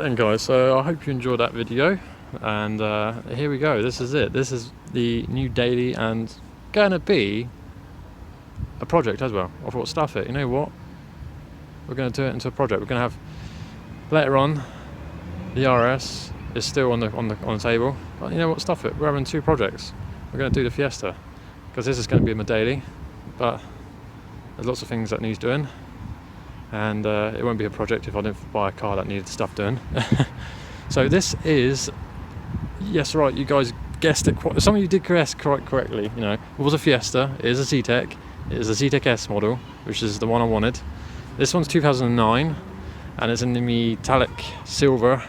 Right then guys, so I hope you enjoyed that video, and here we go. This is it. This is the new daily, and gonna be a project as well. I thought, stuff it, you know what, we're gonna do it into a project. We're gonna have, later on, the RS is still on the table, but you know what, stuff it, we're having two projects. We're gonna do the Fiesta, because this is going to be my daily, but there's lots of things that needs doing, and it won't be a project if I didn't buy a car that needed stuff doing. So this is, yes, right, you guys guessed it. Some of you did guess quite correctly. You know, it was a Fiesta. It is a C-Tech. It is a C-Tech S model, which is the one I wanted. This one's 2009, and it's in the metallic silver.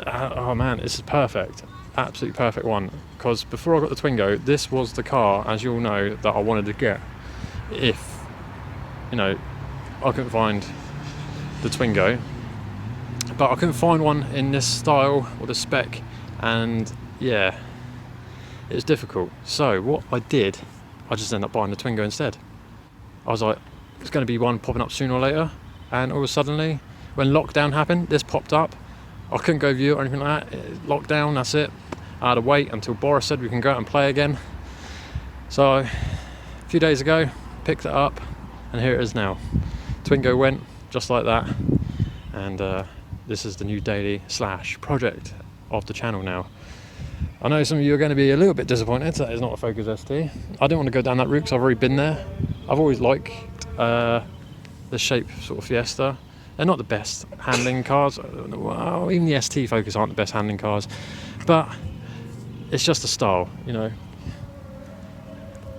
Oh man, this is perfect. Absolutely perfect one. Because before I got the Twingo, this was the car, as you all know, that I wanted to get. If, you know, I couldn't find the Twingo, but I couldn't find one in this style or the spec, and yeah, it was difficult. So what I did, I just ended up buying the Twingo instead. I was like, it's going to be one popping up sooner or later, and all of a sudden, when lockdown happened, this popped up. I couldn't go view it or anything like that. Lockdown, that's it. I had to wait until Boris said we can go out and play again. So a few days ago, picked it up, and here it is now. Twingo went just like that, and this is the new daily / project of the channel now. I know some of you are going to be a little bit disappointed that it's not a Focus ST. I didn't want to go down that route because I've already been there. I've always liked the shape sort of Fiesta. They're not the best handling cars. Well, even the ST Focus aren't the best handling cars, but it's just a style, you know.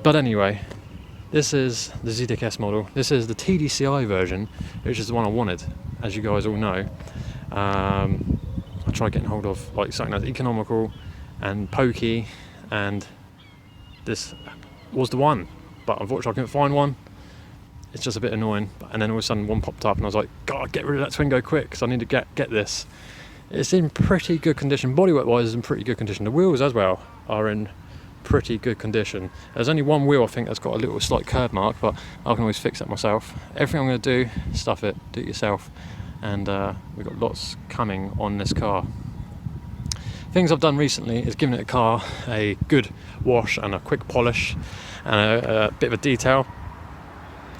But anyway, this is the Z-Tech S model. This is the TDCi version, which is the one I wanted, as you guys all know. I tried getting hold of like something that's economical and pokey, and this was the one. But unfortunately, I couldn't find one. It's just a bit annoying. And then all of a sudden, one popped up, and I was like, God, get rid of that Twingo quick, because I need to get this. It's in pretty good condition. Bodywork-wise, it's in pretty good condition. The wheels as well are in pretty good condition. There's only one wheel I think that's got a little slight curb mark, but I can always fix that myself. Everything I'm going to do, stuff it, do it yourself, and we've got lots coming on this car. Things I've done recently is giving it a car a good wash and a quick polish and a bit of a detail.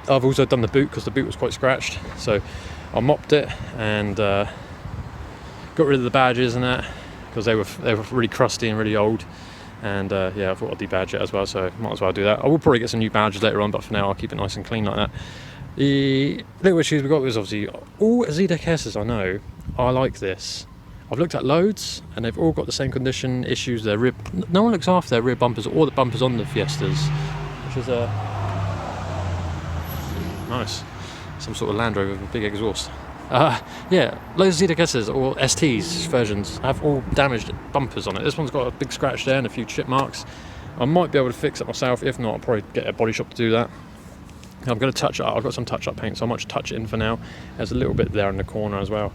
I've also done the boot because the boot was quite scratched, so I mopped it and got rid of the badges and that because they were really crusty and really old. And yeah, I thought I'd debadge it as well, so might as well do that. I will probably get some new badges later on, but for now I'll keep it nice and clean like that. The little issues we got was obviously all Z-Tech S's. I know, I like this. I've looked at loads and they've all got the same condition issues. Their rear, no one looks after their rear bumpers or the bumpers on the Fiestas, which is nice. Some sort of Land Rover with a big exhaust. Yeah, loads of Z-Tech S's or STs versions have all damaged bumpers on it. This one's got a big scratch there and a few chip marks. I might be able to fix it myself. If not, I'll probably get a body shop to do that. I'm going to touch it up. I've got some touch-up paint, so I might just touch it in for now. There's a little bit there in the corner as well.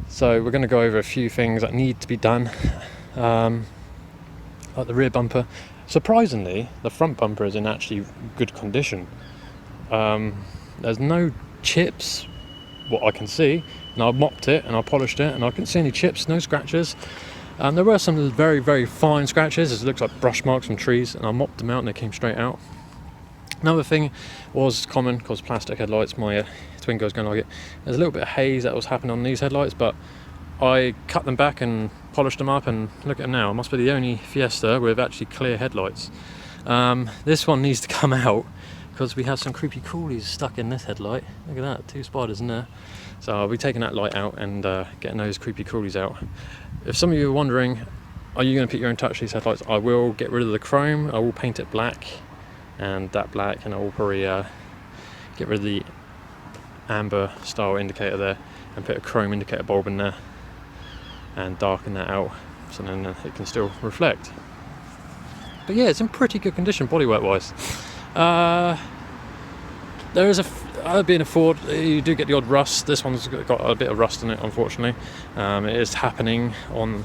So we're going to go over a few things that need to be done, like the rear bumper. Surprisingly, the front bumper is in actually good condition. There's no chips, what I can see, and I mopped it and I polished it and I couldn't see any chips, no scratches. There were some very, very fine scratches. It looks like brush marks from trees, and I mopped them out and they came straight out. Another thing was common, because plastic headlights, my Twingo's going to like it. There's a little bit of haze that was happening on these headlights, but I cut them back and polished them up, and look at them now. I must be the only Fiesta with actually clear headlights. This one needs to come out because we have some creepy crawlies stuck in this headlight. Look at that, 2 spiders in there. So I'll be taking that light out and getting those creepy crawlies out. If some of you are wondering, are you going to put your own touch to these headlights? I will get rid of the chrome. I will paint it black, and that black, and I will probably get rid of the amber style indicator there and put a chrome indicator bulb in there and darken that out so then it can still reflect. But yeah, it's in pretty good condition bodywork wise. There is being a Ford, you do get the odd rust. This one's got a bit of rust in it, unfortunately. It is happening on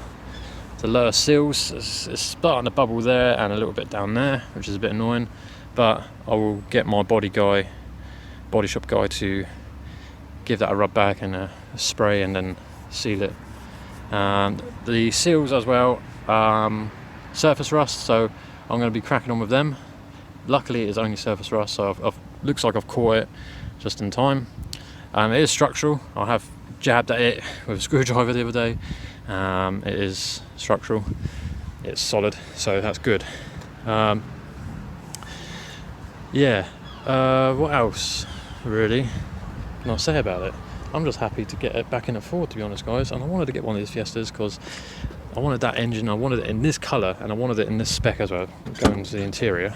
the lower seals. It's starting to bubble there and a little bit down there, which is a bit annoying. But I will get my body shop guy to give that a rub back and a spray, and then seal it. The seals as well, surface rust, so I'm going to be cracking on with them. Luckily it's only surface rust, so I've looks like I've caught it just in time. It is structural. I have jabbed at it with a screwdriver the other day. It is structural, it's solid, so that's good. What else really can I say about it? I'm just happy to get it back in at Ford, to be honest, guys. And I wanted to get one of these Fiestas because I wanted that engine, I wanted it in this colour, and I wanted it in this spec as well, going to the interior.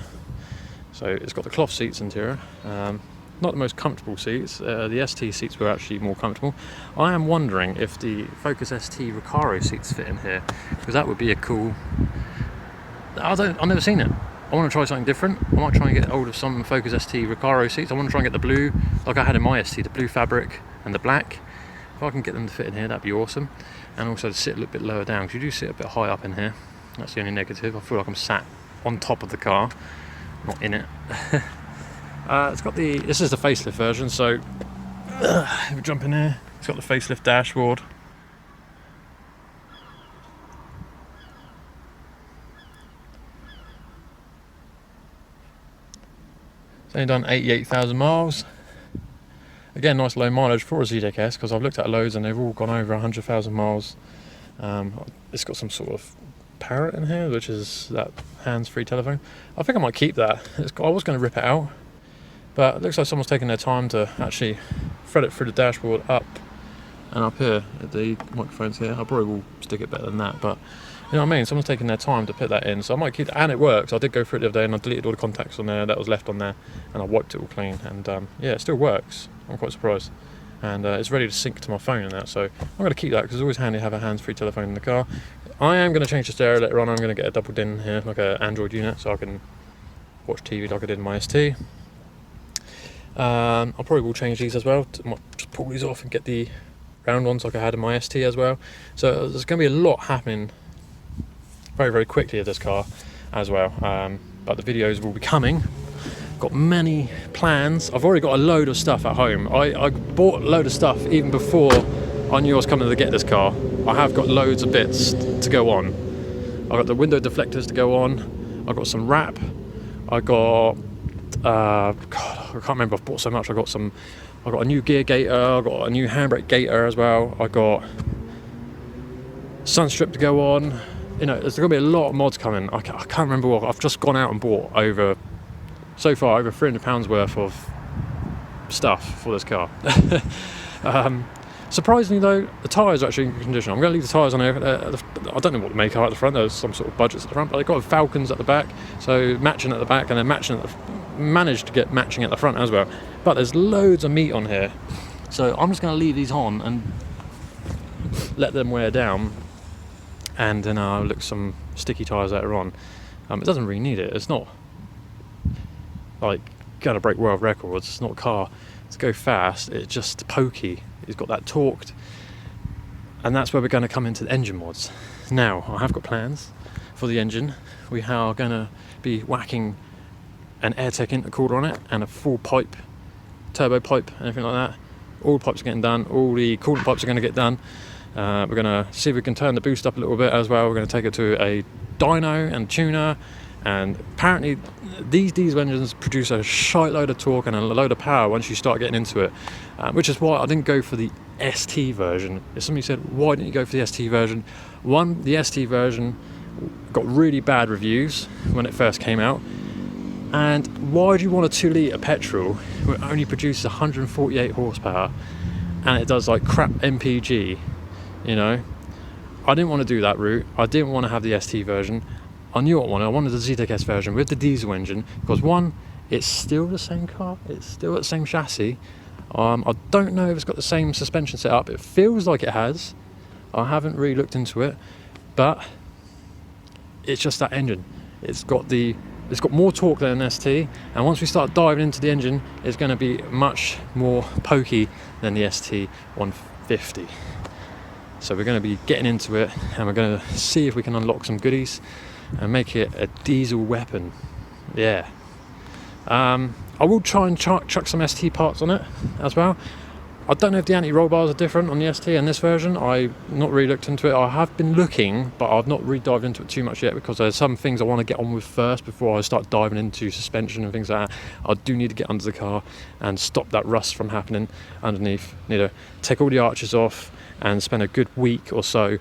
So it's got the cloth seats interior, not the most comfortable seats. The ST seats were actually more comfortable. I am wondering if the Focus ST Recaro seats fit in here, because that would be a cool... I've never seen it. I want to try something different. I might try and get hold of some Focus ST Recaro seats. I want to try and get the blue, like I had in my ST, the blue fabric and the black. If I can get them to fit in here, that'd be awesome. And also to sit a little bit lower down, because you do sit a bit high up in here. That's the only negative. I feel like I'm sat on top of the car, not in it. It's got this is the facelift version, so if we jump in here, it's got the facelift dashboard. It's only done 88,000 miles. Again, nice low mileage for a ZX, because I've looked at loads and they've all gone over 100,000 miles. It's got some sort of parrot in here, which is that hands-free telephone. I think I might keep that. I was going to rip it out, but it looks like someone's taking their time to actually thread it through the dashboard up and up here at the microphones here. I probably will stick it better than that, but you know what I mean? Someone's taking their time to put that in, so I might keep that. And it works. I did go through it the other day and I deleted all the contacts on there that was left on there, and I wiped it all clean, and yeah, it still works. I'm quite surprised. And it's ready to sync to my phone and that, so I'm going to keep that because it's always handy to have a hands-free telephone in the car. I am going to change the stereo later on. I'm going to get a double din here, like an Android unit, so I can watch TV like I did in my ST. I probably will change these as well. I might just pull these off and get the round ones like I had in my ST as well. So there's going to be a lot happening very, very quickly with this car as well. But the videos will be coming. Got many plans. I've already got a load of stuff at home. I bought a load of stuff even before I knew I was coming to get this car. I have got loads of bits to go on. I've got the window deflectors to go on. I've got some wrap. I got God, I can't remember. I've bought so much. I got a new gear gaiter. I got a new handbrake gaiter as well. I got sun strip to go on. You know, there's going to be a lot of mods coming. I can't remember what. I've just gone out and bought so far over £300 worth of stuff for this car. Surprisingly though, the tyres are actually in good condition. I'm going to leave the tyres on here. I don't know what the make are at the front. There's some sort of budgets at the front, but they've got Falcons at the back, so matching at the back, and then managed to get matching at the front as well. But there's loads of meat on here, so I'm just going to leave these on and let them wear down, and then I'll look some sticky tyres later on. It doesn't really need it. It's not like going to break world records. It's not a car to go fast. It's just pokey. It's got that torqued, and that's where we're going to come into the engine mods. Now, I have got plans for the engine. We are going to be whacking an AirTech intercooler on it and a full pipe, turbo pipe, anything like that. All the pipes are getting done. All the coolant pipes are going to get done. We're going to see if we can turn the boost up a little bit as well. We're going to take it to a dyno and tuner. And apparently these diesel engines produce a shite load of torque and a load of power once you start getting into it, which is why I didn't go for the ST version. If somebody said, why didn't you go for the ST version? One, the ST version got really bad reviews when it first came out. And why do you want a 2 litre petrol which only produces 148 horsepower and it does like crap MPG, you know? I didn't want to do that route. I didn't want to have the ST version. I knew what I wanted. I wanted the ZX version with the diesel engine because one, it's still the same car. It's still the same chassis. I don't know if it's got the same suspension setup. It feels like it has. I haven't really looked into it, but it's just that engine. It's got more torque than an ST, and once we start diving into the engine, it's going to be much more pokey than the ST 150. So we're going to be getting into it, and we're going to see if we can unlock some goodies and make it a diesel weapon. I will try and chuck some ST parts on it as well. I don't know if the anti-roll bars are different on the ST and this version. I've not really looked into it. I have been looking, but I've not really dived into it too much yet because there's some things I want to get on with first before I start diving into suspension and things like that. I do need to get under the car and stop that rust from happening underneath. Need to take all the arches off and spend a good week or so,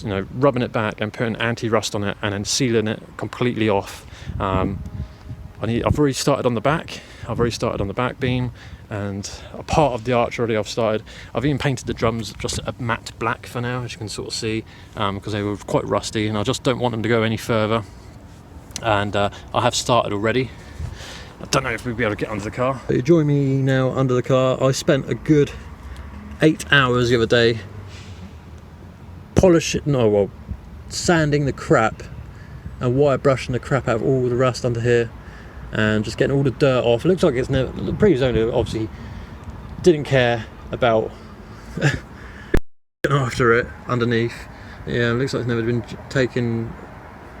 you know, rubbing it back and putting anti-rust on it and then sealing it completely off. I've already started on the back. I've already started on the back beam, and a part of the arch already I've started. I've even painted the drums just a matte black for now, as you can sort of see, because they were quite rusty and I just don't want them to go any further. And I have started already. I don't know if we'll be able to get under the car. You join me now under the car. I spent a good 8 hours the other day sanding the crap and wire brushing the crap out of all the rust under here and just getting all the dirt off. It looks like it's never, the previous owner obviously didn't care about after it underneath. Yeah, it looks like it's never been taken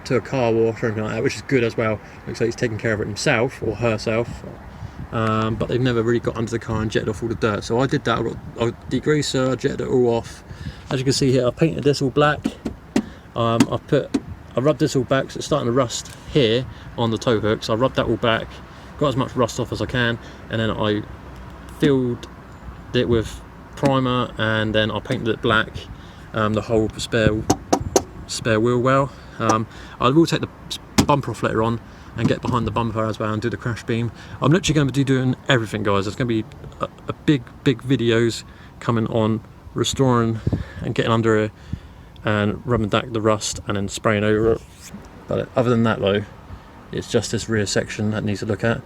to a car wash or anything like that, which is good as well. Looks like he's taking care of it himself or herself. But they've never really got under the car and jetted off all the dirt. So I did that. I got a degreaser, jetted it all off. As you can see here, I painted this all black. I rubbed this all back, so it's starting to rust here on the tow hook. So I rubbed that all back, got as much rust off as I can, and then I filled it with primer, and then I painted it black, the whole spare wheel well. I will take the bumper off later on and get behind the bumper as well and do the crash beam. I'm literally going to be doing everything, guys. There's going to be a big videos coming on restoring and getting under it and rubbing back the rust and then spraying over it. But other than that though, it's just this rear section that needs to look at.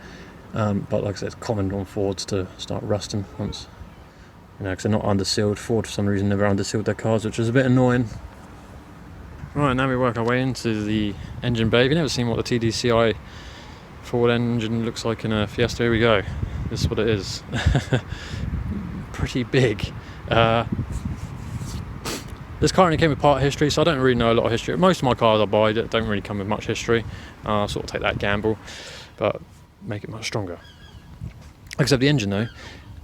But like I said, it's common on Fords to start rusting once, you know, because they're not under sealed. Ford for some reason never under sealed their cars, which is a bit annoying. Right, now we work our way into the engine bay. Have you never seen what the TDCI Ford engine looks like in a Fiesta? Here we go. This is what it is. Pretty big. This car only came with part history, so I don't really know a lot of history. Most of my cars I buy don't really come with much history. I sort of take that gamble, but make it much stronger. Except the engine though,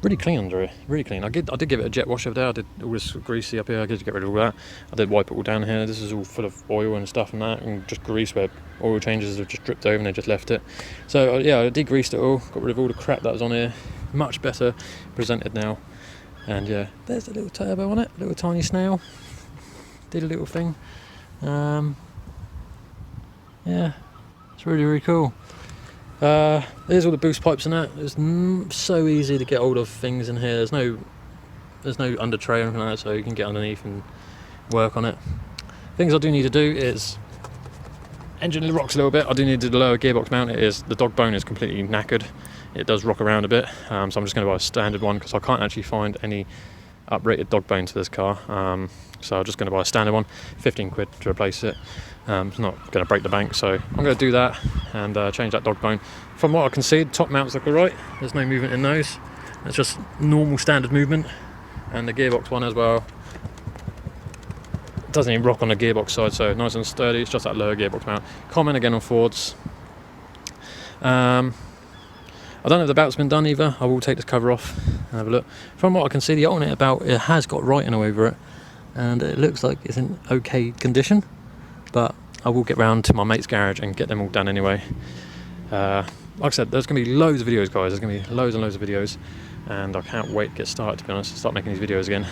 really clean under it, really clean. I did give it a jet wash over there. I did all this greasy up here. I did get rid of all that. I did wipe it all down here. This is all full of oil and stuff and that, and just grease where oil changes have just dripped over and they just left it. So yeah, I degreased it all, got rid of all the crap that was on here. Much better presented now. And yeah, there's a little turbo on it, a little tiny snail. Did a little thing. Yeah, it's really cool. There's all the boost pipes and that. It's so easy to get hold of things in here. There's no under tray or anything like that, so you can get underneath and work on it. Things I do need to do is engine rocks a little bit. I do need to do the lower gearbox mount. The dog bone is completely knackered. It does rock around a bit, so I'm just going to buy a standard one because I can't actually find any uprated dog bone to this car. So I'm just going to buy a standard one, 15 quid to replace it. It's not going to break the bank, so I'm going to do that and change that dog bone. From what I can see, the top mounts look alright. There's no movement in those. It's just normal standard movement. And the gearbox one as well. It doesn't even rock on the gearbox side, so nice and sturdy. It's just that lower gearbox mount. Common again on Fords. I don't know if the belt's been done either. I will take this cover off and have a look. From what I can see, the alternator belt, it has got writing all over it, and it looks like it's in okay condition, but I will get round to my mate's garage and get them all done anyway. Like I said, there's going to be loads of videos, guys. There's going to be loads and loads of videos, and I can't wait to get started, to be honest, and start making these videos again.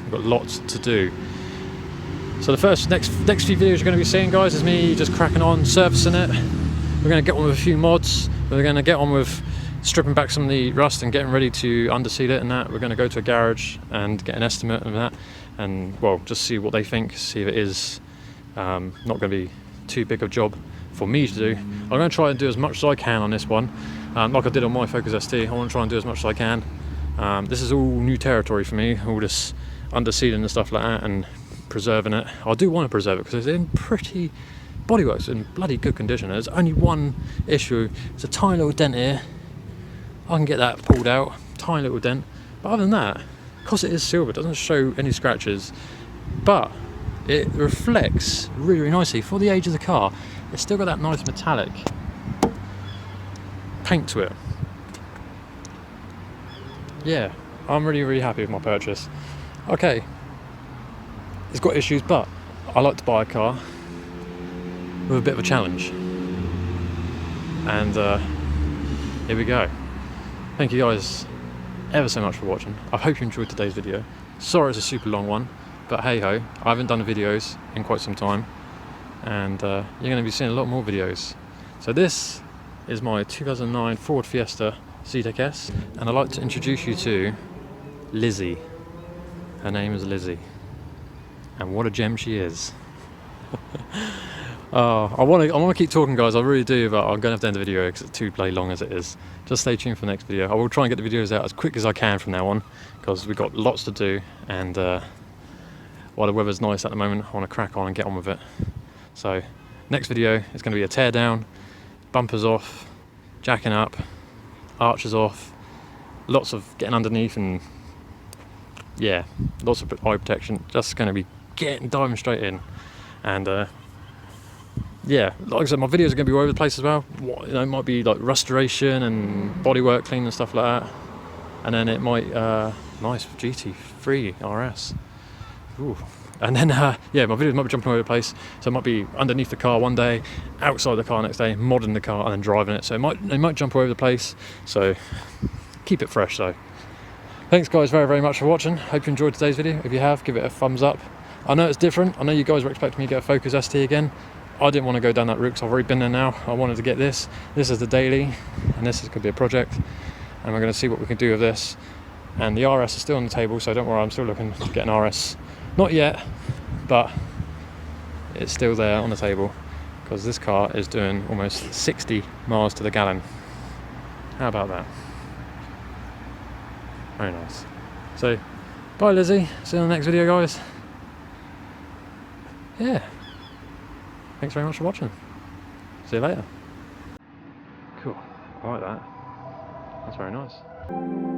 We've got lots to do. So the next few videos you're going to be seeing, guys, is me just cracking on, surfacing it. We're going to get on with a few mods. We're going to get on with stripping back some of the rust and getting ready to underseal it and that. We're going to go to a garage and get an estimate of that, and well, just see what they think, see if it is not going to be too big a job for me to do. I'm going to try and do as much as I can on this one, like I did on my Focus ST. I want to try and do as much as I can. This is all new territory for me, all this undersealing and stuff like that and preserving it. I do want to preserve it because it's in pretty bodywork's in bloody good condition. There's only one issue. It's a tiny little dent here. I can get that pulled out. Tiny little dent. But other than that, because it is silver, it doesn't show any scratches. But it reflects really nicely. For the age of the car, it's still got that nice metallic paint to it. Yeah, I'm really happy with my purchase. Okay, it's got issues, but I like to buy a car with a bit of a challenge. And here we go. Thank you guys ever so much for watching. I hope you enjoyed today's video. Sorry it's a super long one, but hey ho, I haven't done videos in quite some time, and you're going to be seeing a lot more videos. So this is my 2009 Ford Fiesta C-Tech S, and I'd like to introduce you to Lizzie. Her name is Lizzie, and what a gem she is. I want to keep talking, guys, I really do, but I'm going to have to end the video because it's too bloody long as it is. Just stay tuned for the next video. I will try and get the videos out as quick as I can from now on, because we've got lots to do, and while the weather's nice at the moment, I want to crack on and get on with it. So next video is going to be a tear down, bumpers off, jacking up, arches off, lots of getting underneath, and yeah, lots of eye protection. Just going to be diving straight in. And yeah, like I said, my videos are going to be all over the place as well. You know, it might be like restoration and bodywork clean and stuff like that. And then it might, nice GT3 RS. Ooh. And then, yeah, my videos might be jumping all over the place. So it might be underneath the car one day, outside the car next day, modding the car and then driving it. So it might jump all over the place. So keep it fresh though. Thanks guys very much for watching. Hope you enjoyed today's video. If you have, give it a thumbs up. I know it's different. I know you guys were expecting me to get a Focus ST again. I didn't want to go down that route because I've already been there now. I wanted to get this. This is the daily, and this could be a project. And we're going to see what we can do with this. And the RS is still on the table, so don't worry, I'm still looking to get an RS. Not yet, but it's still there on the table because this car is doing almost 60 miles to the gallon. How about that? Very nice. So, bye Lizzie. See you in the next video, guys. Yeah. Thanks very much for watching. See you later. Cool. I like that. That's very nice.